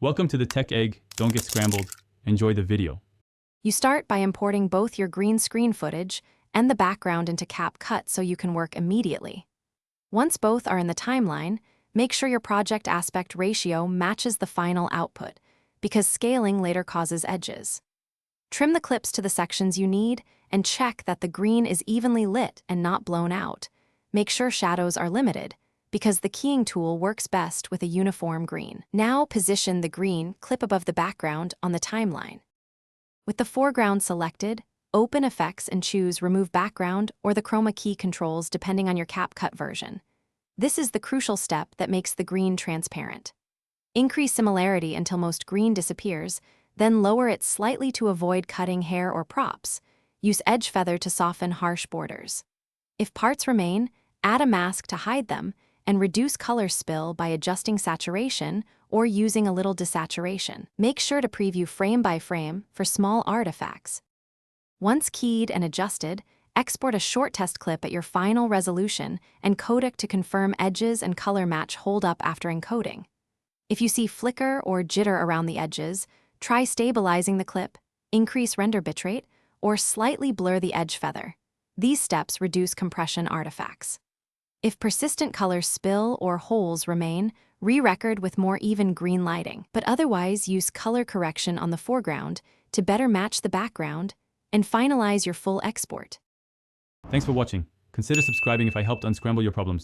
Welcome to the Tech Egg. Don't get scrambled. Enjoy the video. You start by importing both your green screen footage and the background into Capcut so you can work immediately. Once both are in the timeline, make sure your project aspect ratio matches the final output, because scaling later causes edges. Trim the clips to the sections you need and check that the green is evenly lit and not blown out. Make sure shadows are limited, because the keying tool works best with a uniform green. Now position the green clip above the background on the timeline. With the foreground selected, open Effects and choose Remove Background or the Chroma key controls depending on your Capcut version. This is the crucial step that makes the green transparent. Increase similarity until most green disappears, then lower it slightly to avoid cutting hair or props. Use edge feather to soften harsh borders. If parts remain, add a mask to hide them, and reduce color spill by adjusting saturation or using a little desaturation. Make sure to preview frame by frame for small artifacts. Once keyed and adjusted, export a short test clip at your final resolution and codec to confirm edges and color match hold up after encoding. If you see flicker or jitter around the edges, try stabilizing the clip, increase render bitrate, or slightly blur the edge feather. These steps reduce compression artifacts. If persistent color spill or holes remain, re-record with more even green lighting, but otherwise use color correction on the foreground to better match the background and finalize your full export. Thanks for watching. Consider subscribing if I helped unscramble your problems.